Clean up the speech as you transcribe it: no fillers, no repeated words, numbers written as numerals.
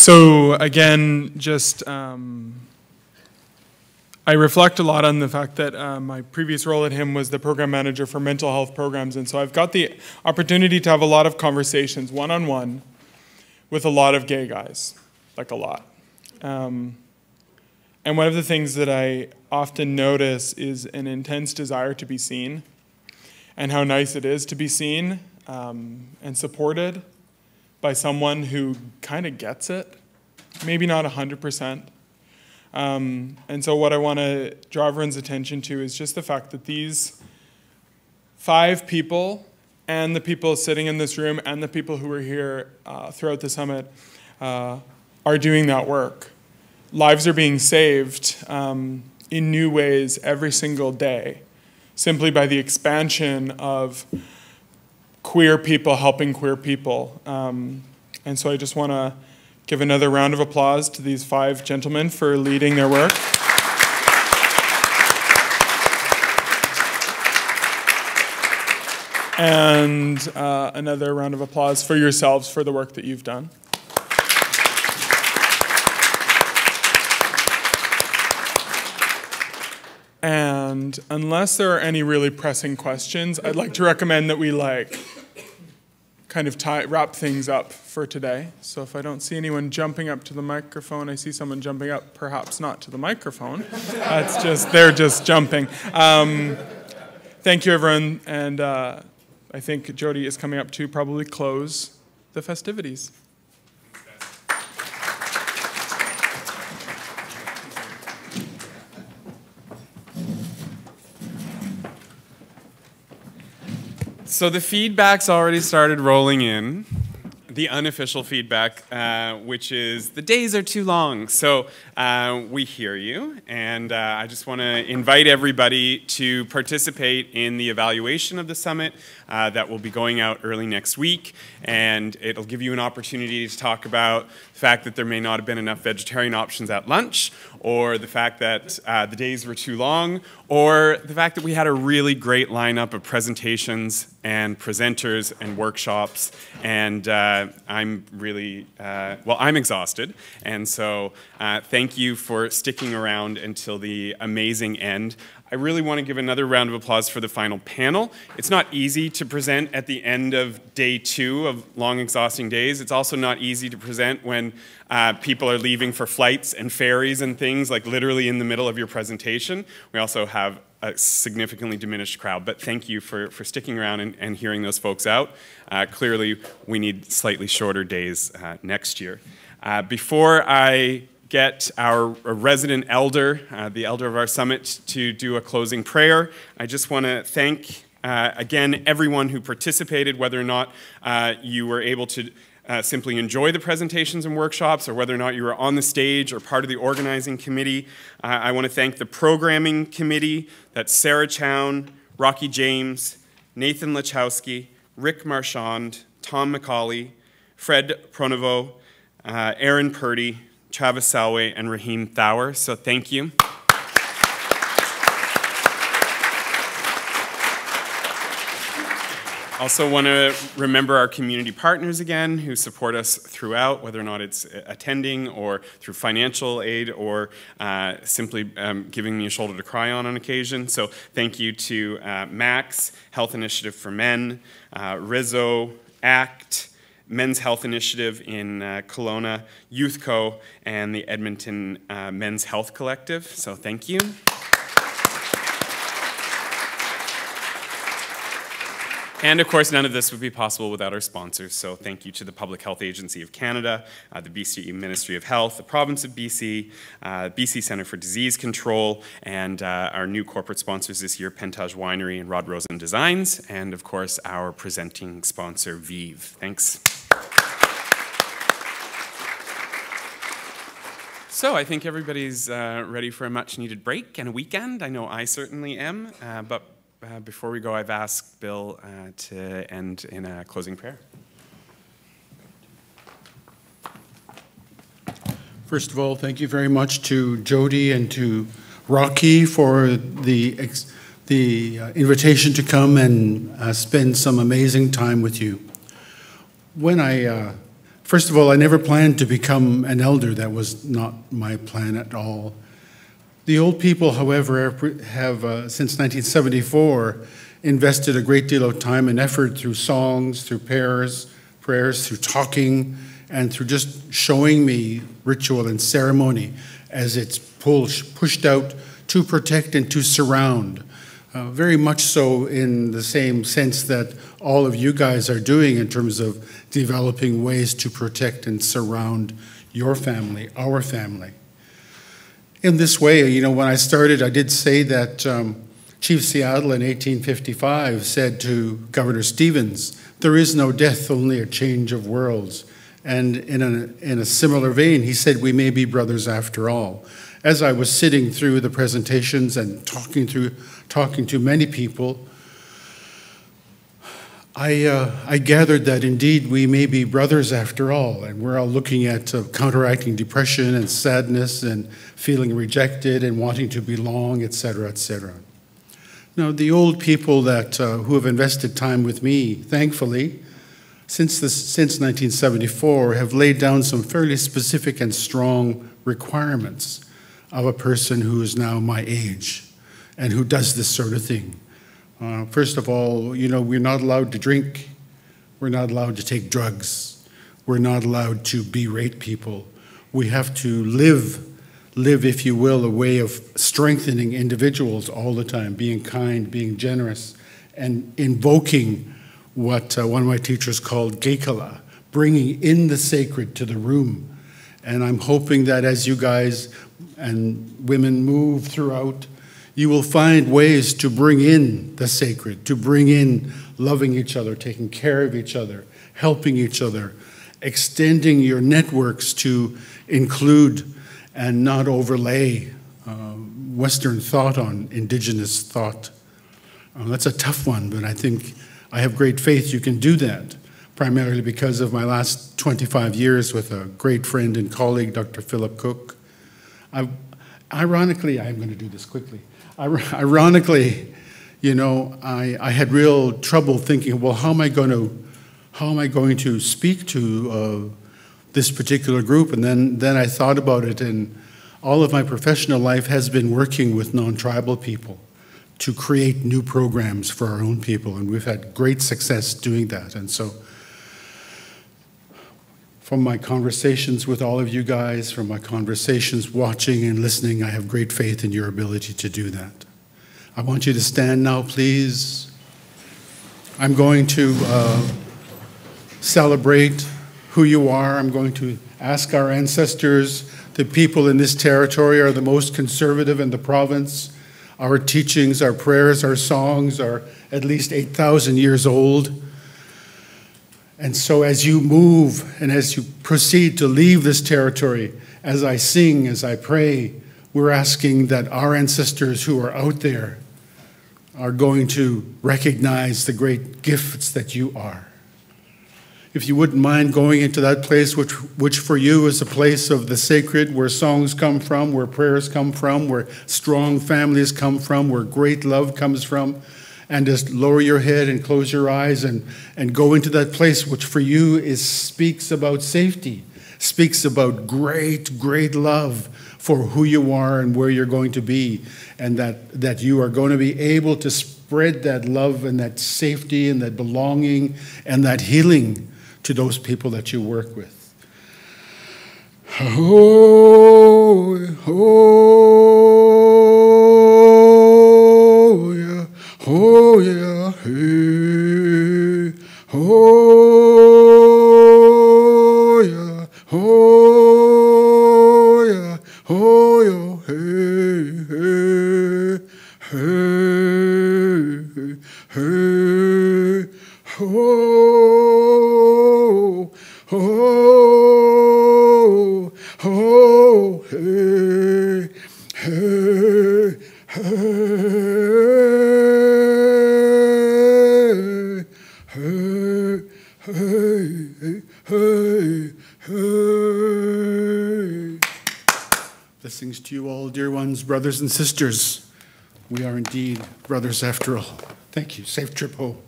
So again, just I reflect a lot on the fact that my previous role at HIM was the program manager for mental health programs, and so I've got the opportunity to have a lot of conversations one-on-one with a lot of gay guys, like a lot. And one of the things that I often notice is an intense desire to be seen, and how nice it is to be seen and supported by someone who kind of gets it, maybe not 100%. And so what I want to draw everyone's attention to is just the fact that these 5 people, and the people sitting in this room, and the people who are here throughout the summit, are doing that work. Lives are being saved in new ways every single day, simply by the expansion of queer people helping queer people. And so I just want to give another round of applause to these 5 gentlemen for leading their work. And another round of applause for yourselves for the work that you've done. And unless there are any really pressing questions, I'd like to recommend that we kind of wrap things up for today. So if I don't see anyone jumping up to the microphone, I see someone jumping up, perhaps not to the microphone. That's just, they're just jumping. Thank you, everyone. And I think Jody is coming up to probably close the festivities. So the feedback's already started rolling in, the unofficial feedback, which is the days are too long. So we hear you, and I just want to invite everybody to participate in the evaluation of the summit that will be going out early next week, and it'll give you an opportunity to talk about the fact that there may not have been enough vegetarian options at lunch, or the fact that the days were too long, or the fact that we had a really great lineup of presentations and presenters and workshops, and I'm really, well, I'm exhausted, and so thank you for sticking around until the amazing end. I really want to give another round of applause for the final panel. It's not easy to present at the end of day 2 of long, exhausting days. It's also not easy to present when people are leaving for flights and ferries and things, like literally in the middle of your presentation. We also have a significantly diminished crowd, but thank you for sticking around and hearing those folks out. Clearly, we need slightly shorter days next year. Before I get our resident elder, the elder of our summit, to do a closing prayer, I just want to thank, again, everyone who participated, whether or not you were able to simply enjoy the presentations and workshops, or whether or not you were on the stage or part of the organizing committee. I want to thank the programming committee. That's Sarah Chown, Rocky James, Nathan Lachowski, Rick Marchand, Tom McCauley, Fred Pronovo, Aaron Purdy, Travis Salway, and Raheem Thawer. So thank you. Also want to remember our community partners again who support us throughout, whether or not it's attending or through financial aid or simply giving me a shoulder to cry on occasion. So thank you to Max, Health Initiative for Men, Rizzo, ACT, Men's Health Initiative in Kelowna, YouthCo, and the Edmonton Men's Health Collective. So thank you. And of course, none of this would be possible without our sponsors. So thank you to the Public Health Agency of Canada, the BC Ministry of Health, the Province of BC, BC Centre for Disease Control, and our new corporate sponsors this year, Pentage Winery and Rod Rosen Designs, and of course, our presenting sponsor, Vive. Thanks. So I think everybody's ready for a much-needed break and a weekend. I know I certainly am, but before we go, I've asked Bill to end in a closing prayer. First of all, thank you very much to Jody and to Rocky for the invitation to come and spend some amazing time with you. When I First of all, I never planned to become an elder. That was not my plan at all. The old people, however, have since 1974, invested a great deal of time and effort through songs, through prayers, through talking, and through just showing me ritual and ceremony as it's pushed out to protect and to surround. Very much so in the same sense that all of you guys are doing in terms of developing ways to protect and surround your family, our family. In this way, you know, when I started, I did say that Chief Seattle in 1855 said to Governor Stevens, "There is no death, only a change of worlds." And in a similar vein, he said, "We may be brothers after all." As I was sitting through the presentations and talking to many people, I gathered that indeed we may be brothers after all, and we're all looking at counteracting depression and sadness and feeling rejected and wanting to belong, etc., etc. Now, the old people that who have invested time with me, thankfully, since 1974, have laid down some fairly specific and strong requirements of a person who is now my age and who does this sort of thing. First of all, you know, we're not allowed to drink. We're not allowed to take drugs. We're not allowed to berate people. We have to live, if you will, a way of strengthening individuals all the time, being kind, being generous, and invoking what one of my teachers called geikala, bringing in the sacred to the room. And I'm hoping that as you guys and women move throughout, you will find ways to bring in the sacred, to bring in loving each other, taking care of each other, helping each other, extending your networks to include and not overlay Western thought on Indigenous thought. That's a tough one, but I think I have great faith you can do that, primarily because of my last 25 years with a great friend and colleague, Dr. Philip Cook. Ironically, I'm going to do this quickly. Ironically, you know, I had real trouble thinking, well, how am I going to speak to this particular group? And then I thought about it, and all of my professional life has been working with non-tribal people to create new programs for our own people, and we've had great success doing that. And so from my conversations with all of you guys, from my conversations watching and listening, I have great faith in your ability to do that. I want you to stand now, please. I'm going to celebrate who you are. I'm going to ask our ancestors. The people in this territory are the most conservative in the province. Our teachings, our prayers, our songs are at least 8,000 years old. And so as you move and as you proceed to leave this territory, as I sing, as I pray, we're asking that our ancestors who are out there are going to recognize the great gifts that you are. If you wouldn't mind going into that place which for you is a place of the sacred, where songs come from, where prayers come from, where strong families come from, where great love comes from, and just lower your head and close your eyes and go into that place which for you speaks about safety, speaks about great, great love for who you are and where you're going to be, and that you are going to be able to spread that love and that safety and that belonging and that healing to those people that you work with. Oh, oh, yeah, oh, yeah, hey, oh, yeah, oh, yeah, oh, yeah, hey, hey, hey, hey, oh. Oh, oh, hey, hey, hey, hey, hey, hey. Blessings to you all, dear ones, brothers and sisters. We are indeed brothers after all. Thank you. Safe trip home.